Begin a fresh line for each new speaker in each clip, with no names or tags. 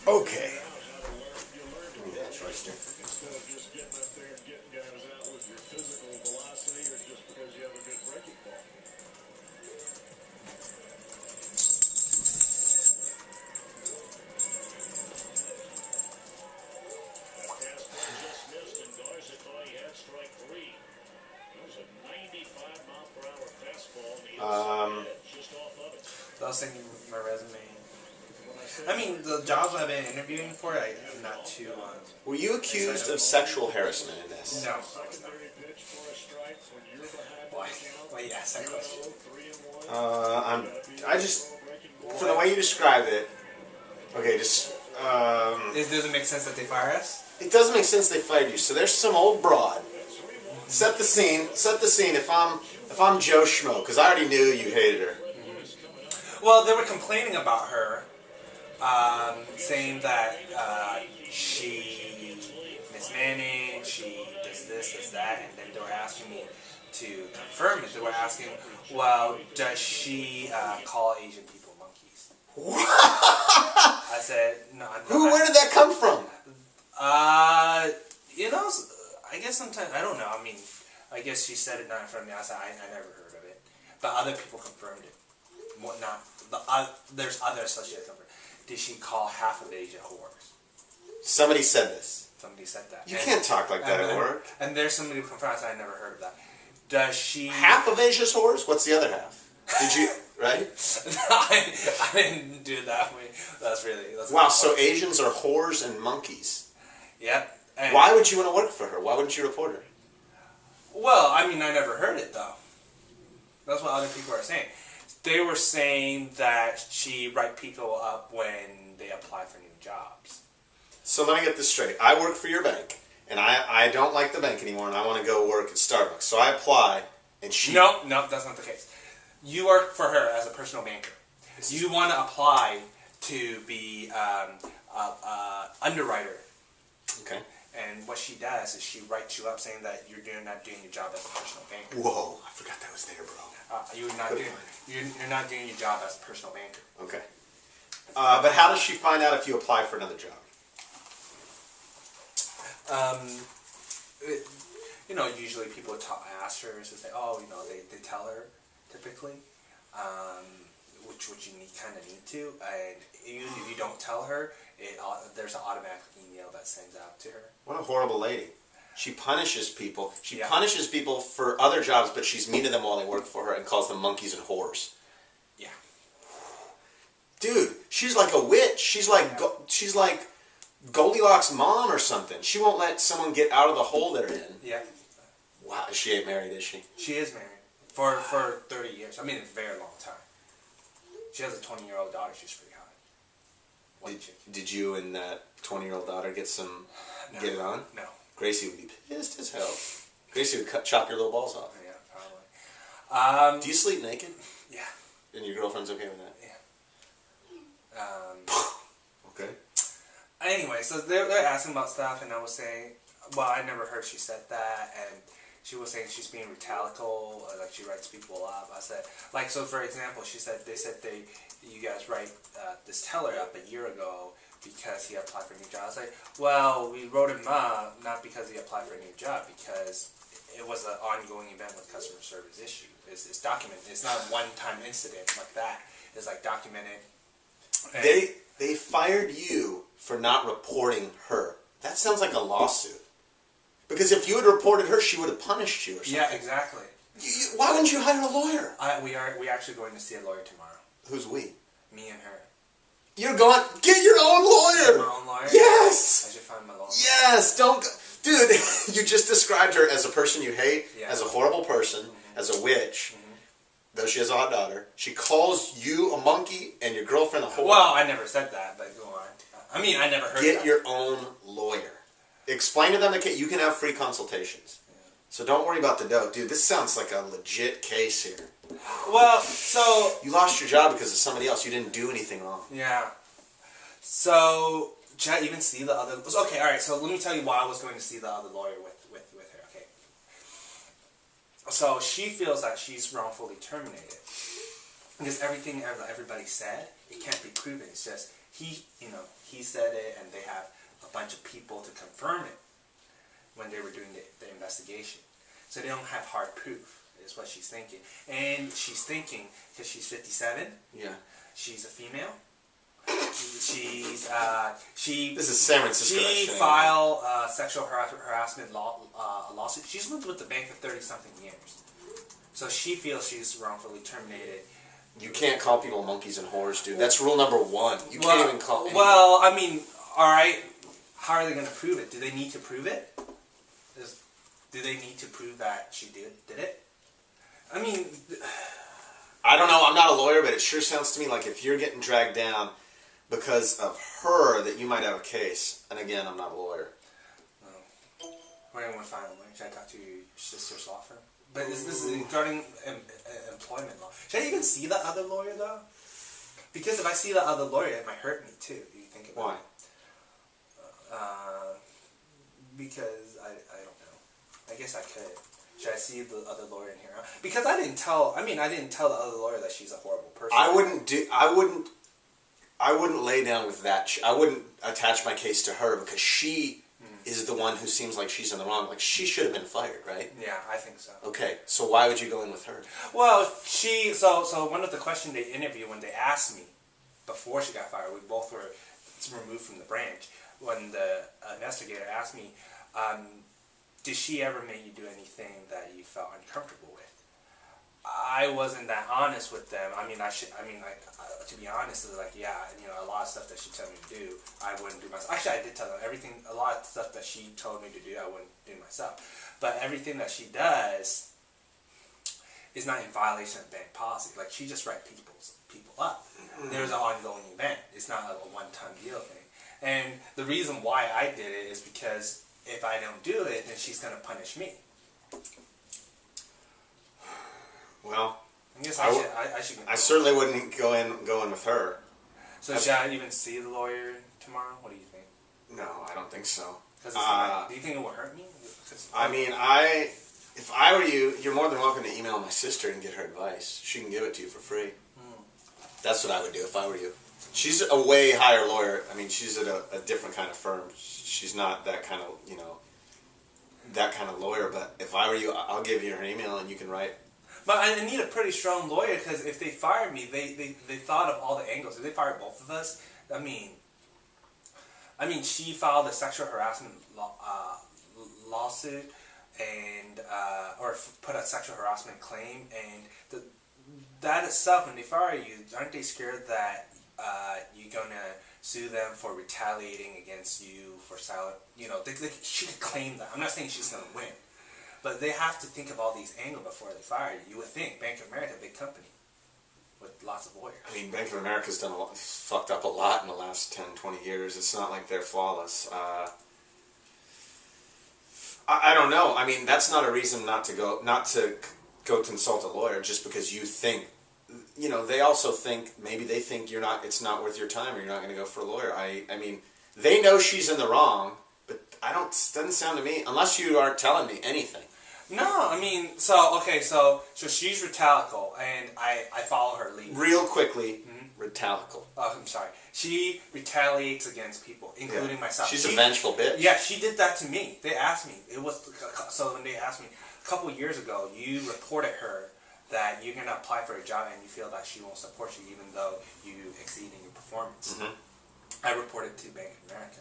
Okay.
Choyster.
I'll send you my resume. I mean, the jobs I've been interviewing for, I'm not too.
Were you accused of sexual harassment in this?
No, I was not. Why you ask that question?
I just, from the way you described it, okay, just.
It doesn't make sense that they fire us?
It doesn't make sense they fired you. So there's some old broad. Set the scene. Set the scene. If I'm Joe Schmo, because I already knew you hated her.
Well, they were complaining about her, saying that she mismanaged, she does this, does that, and then they were asking me to confirm it. They were asking, well, does she call Asian people monkeys? I said, no.
Where did that come from?
You know, I guess sometimes, I don't know. I mean, I guess she said it not in front of me. I said, I never heard of it. But other people confirmed it. There's other associates confirmed. Did she call half of Asia whores?
Somebody said this.
Somebody said that.
You can't talk like that at work.
And there's somebody who confirmed. I said, I never heard of that. Does she...
Half of Asia's whores? What's the other half? Did you... Right?
No, I didn't do it that way. That's
wow, so Asians are whores and monkeys.
Yep. And
why would you want to work for her? Why wouldn't you report her?
Well, I mean, I never heard it, though. That's what other people are saying. They were saying that she write people up when they apply for new jobs.
So let me get this straight. I work for your bank, and I don't like the bank anymore, and I want to go work at Starbucks. So I apply, and she...
No, that's not the case. You work for her as a personal banker. You want to apply to be underwriter.
Okay.
And what she does is she writes you up saying that you're not doing your job as a personal banker.
Whoa, I forgot that was there, bro.
You're not doing your job as a personal banker.
Okay. But how does she find out if you apply for another job?
Usually people ask her to say, they tell her typically, which you kind of need to, and even if you don't tell her, there's an automatic email that sends out to her.
What a horrible lady. She punishes people. She punishes people for other jobs, but she's mean to them while they work for her and calls them monkeys and whores.
Yeah.
Dude, she's like a witch. She's like Goldilocks' mom or something. She won't let someone get out of the hole they're in.
Yeah.
Wow, she ain't married, is she?
She is married for 30 years. I mean, a very long time. She has a 20-year-old daughter. She's pretty hot.
Did you and that 20-year-old daughter get get it on?
No.
Gracie would be pissed as hell. Gracie would chop your little balls off.
Yeah, probably.
Do you sleep naked?
Yeah.
And your girlfriend's okay with that?
Yeah.
Okay.
Anyway, so they're asking about stuff, and I was saying, well, I never heard she said that, and she was saying she's being rhetorical, like she writes people up. I said, so for example, they said you guys write this teller up a year ago because he applied for a new job. I was like, well, we wrote him up not because he applied for a new job, because it was an ongoing event with customer service issue. It's documented. It's not a one-time incident like that. It's like documented.
They fired you for not reporting her. That sounds like a lawsuit. Because if you had reported her, she would have punished you or something.
Yeah, exactly.
Why wouldn't you hire a lawyer?
We actually going to see a lawyer tomorrow.
Who's we?
Me and her.
You're going, get your own lawyer!
My own lawyer?
Yes!
I should find my lawyer.
Yes! Don't go. Dude, you just described her as a person you hate, as a horrible person, as a witch, though she has a hot daughter. She calls you a monkey and your girlfriend a whore.
Well, I never said that, but go on. I mean, I never heard that.
Get your own lawyer. Explain to them that you can have free consultations. Yeah. So don't worry about the dough. Dude, this sounds like a legit case here.
Well, so...
You lost your job because of somebody else. You didn't do anything wrong.
Yeah. So, should I even see the other... Okay, alright, so let me tell you why I was going to see the other lawyer with her, okay? So, she feels that she's wrongfully terminated. Because everything everybody said it can't be proven. It's just he said it, and they have a bunch of people to confirm it when they were doing the investigation. So they don't have hard proof, is what she's thinking. And she's thinking, because she's 57,
Yeah.
she's a female. This
is San Francisco.
She filed sexual harassment lawsuit. She's lived with the bank for 30-something years. So she feels she's wrongfully terminated.
You can't call people monkeys and whores, dude. That's rule number 1. You can't even call anyone.
Well, I mean, alright, how are they going to prove it? Do they need to prove it? Do they need to prove that she did it? I mean...
I don't know. I'm not a lawyer, but it sure sounds to me like if you're getting dragged down because of her, that you might have a case. And again, I'm not a lawyer.
No. Where do you want to find a lawyer? Should I talk to your sister's law firm? But this is regarding employment law. Should I even see the other lawyer, though? Because if I see the other lawyer, it might hurt me, too. Do you think about
Why?
it? Because I don't know. I guess I could. Should I see the other lawyer in here? Because I didn't tell the other lawyer that she's a horrible person.
I wouldn't lay down with that. I wouldn't attach my case to her because she is the one who seems like she's in the wrong. Like, she should have been fired, right?
Yeah, I think so.
Okay, so why would you go in with her?
Well, so one of the questions they interviewed when they asked me before she got fired, we both were removed from the branch. When the investigator asked me, did she ever make you do anything that you felt uncomfortable with? I wasn't that honest with them. To be honest, it was like, yeah, a lot of stuff that she told me to do, I wouldn't do myself. Actually, I did tell them a lot of stuff that she told me to do, I wouldn't do myself. But everything that she does is not in violation of bank policy. Like, she just writes people up. There's an ongoing event. It's not a one-time deal thing. And the reason why I did it is because if I don't do it, then she's going to punish me.
Well,
I guess I should.
I certainly wouldn't go in with her.
So should I even see the lawyer tomorrow? What do you think?
No, I don't think so.
Do you think it will hurt me?
If I were you, you're more than welcome to email my sister and get her advice. She can give it to you for free. That's what I would do if I were you. She's a way higher lawyer. I mean, she's at a different kind of firm. She's not that kind of, that kind of lawyer. But if I were you, I'll give you her email and you can write.
But I need a pretty strong lawyer because if they fired me, they thought of all the angles. If they fired both of us, I mean, she filed a sexual harassment lawsuit and or put a sexual harassment claim, and that itself, when they fire you, aren't they scared that you're gonna sue them for retaliating against you for silent? She could claim that. I'm not saying she's gonna win. But they have to think of all these angles before they fire you. You would think Bank of America, a big company, with lots of lawyers. I
mean, Bank of America's done fucked up a lot in the last 10, 20 years. It's not like they're flawless. I don't know. I mean, that's not a reason not to go consult a lawyer just because you think. They also think, maybe they think it's not worth your time or you're not going to go for a lawyer. I mean, they know she's in the wrong, but doesn't sound to me, unless you aren't telling me anything.
No, so she's retalical, and I follow her lead.
Real quickly, retalical.
Oh, I'm sorry. She retaliates against people, including myself.
She's a vengeful bitch.
Yeah, she did that to me. They asked me. When they asked me, a couple of years ago, you reported her that you're going to apply for a job and you feel that she won't support you even though you exceed in your performance. I reported to Bank of America.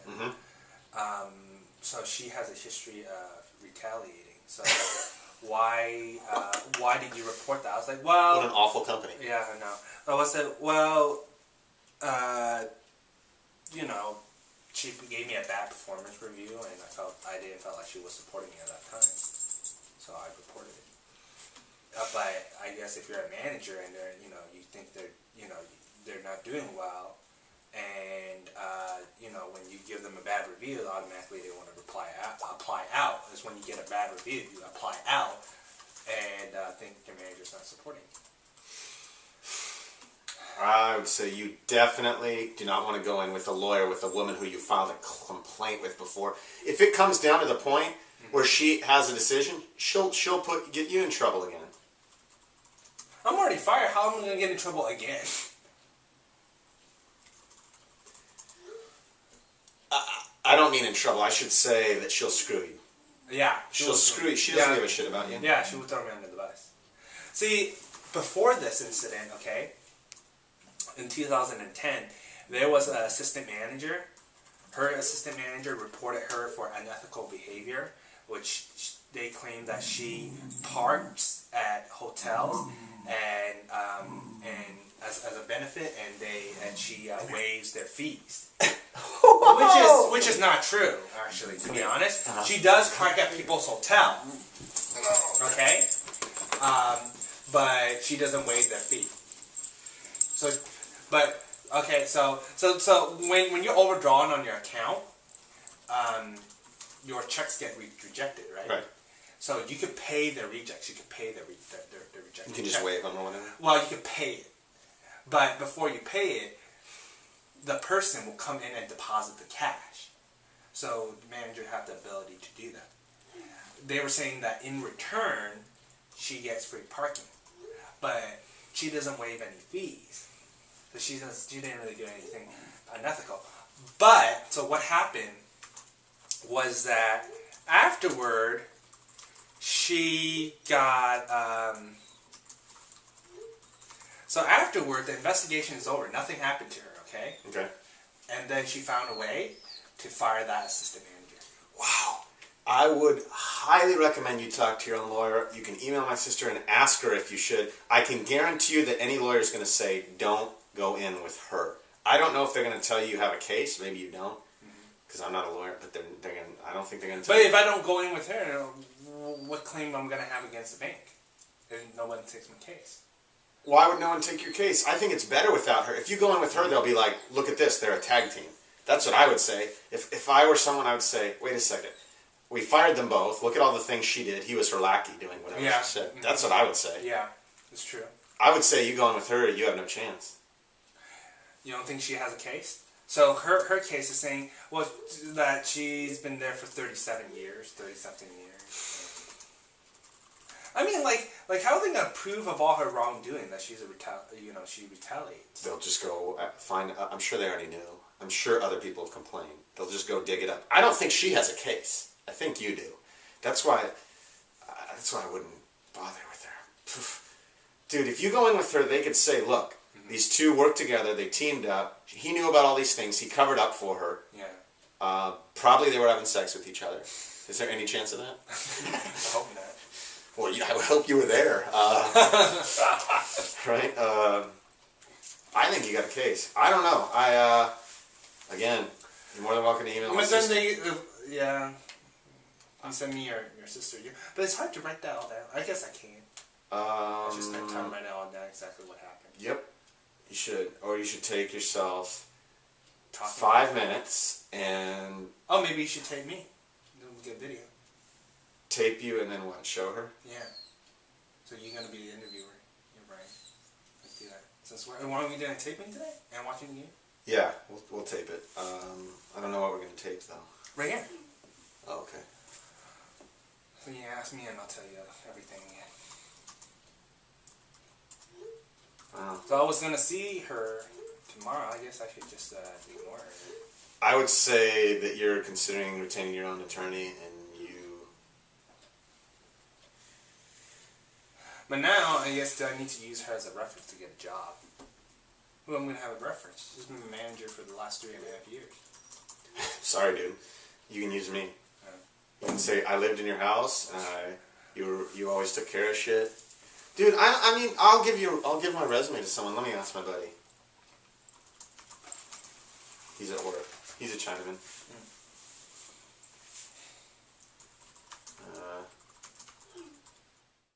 So she has a history of retaliating. So why did you report that? I was like, well...
What an awful company.
Yeah, I know. I said, well, she gave me a bad performance review, and I didn't feel like she was supporting me at that time. So I reported it. But I guess if you're a manager and you think they're not doing well, and when you give them a bad review, automatically they want to apply out. Is when you get a bad review, you apply out, and think your manager's not supporting you.
I would say you definitely do not want to go in with a lawyer with a woman who you filed a complaint with before. If it comes down to the point where she has a decision, she'll get you in trouble again.
I'm already fired. How am I going to get in trouble again?
don't mean in trouble. I should say that she'll screw you.
Yeah.
She'll screw you. She doesn't give a shit about you.
Yeah, she would throw me under the bus. See, before this incident, okay, in 2010, there was an assistant manager. Her assistant manager reported her for unethical behavior, which they claim that she parks at hotels and as a benefit, and she waives their fees, which is not true, actually. To be honest, she does park at people's hotel, okay, but she doesn't waive their fee. So, but okay, so when you're overdrawn on your account, your checks get rejected, right?
Right.
So you could pay the rejects. You could pay the rejected.
You can just waive them or whatever.
Well, you could pay it, but before you pay it, the person will come in and deposit the cash. So the manager have the ability to do that. They were saying that in return, she gets free parking, but she doesn't waive any fees. So she didn't really do anything unethical. But so what happened was that afterward, she got. So afterward, the investigation is over. Nothing happened to her. Okay.
Okay.
And then she found a way to fire that assistant manager.
Wow. I would highly recommend you talk to your own lawyer. You can email my sister and ask her if you should. I can guarantee you that any lawyer is going to say, don't go in with her. I don't know if they're going to tell you you have a case. Maybe you don't, because I'm not a lawyer. But they're going. I don't think they're going to tell
But
you.
if I don't go in with her, what claim I'm going to have against the bank? And no one takes my case.
Why would no one take your case? I think it's better without her. If you go in with her, they'll be like, look at this, they're a tag team. That's what I would say. If I were someone, I would say, wait a second. We fired them both. Look at all the things she did. He was her lackey doing whatever she said. That's what I would say.
Yeah, it's true.
I would say you go in with her, you have no chance.
You don't think she has a case? So her case is saying, well, that she's been there for 37 years, 30-something years. I mean, like how are they gonna prove of all her wrongdoing that she's she retaliates?
They'll just go find. I'm sure they already knew. I'm sure other people have complained. They'll just go dig it up. I don't think she has a case. I think you do. That's why I wouldn't bother with her. Dude, if you go in with her, they could say, look, these two worked together. They teamed up. He knew about all these things. He covered up for her.
Yeah.
Probably they were having sex with each other. Is there any chance of that?
I hope not.
Well, yeah, I would hope you were there. Right? I think you got a case. I don't know. Again, you're more than welcome to email my sister.
Yeah. You send me your sister. But it's hard to write that all down. I guess I can. I should spend time writing all down exactly what happened.
Yep. You should. Or you should take yourself 5 minutes and...
Oh, maybe you should take me. Get a video.
Tape you and then what? Show her?
Yeah. So you're going to be the interviewer. You're right. Let's do that. Since why don't we do a taping today? And watching the game?
Yeah, we'll tape it. I don't know what we're going to tape though.
Right here.
Oh, okay.
So you ask me and I'll tell you everything.
Wow.
So I was going to see her tomorrow. I guess I should just ignore her.
I would say that you're considering retaining your own attorney and
But now, I guess, do I need to use her as a reference to get a job? Well, I'm going to have a reference. She's been a manager for the last 3.5 years.
Sorry, dude. You can use me. You can say, I lived in your house, you always took care of shit. Dude, I mean, I'll give my resume to someone. Let me ask my buddy. He's at work. He's a Chinaman.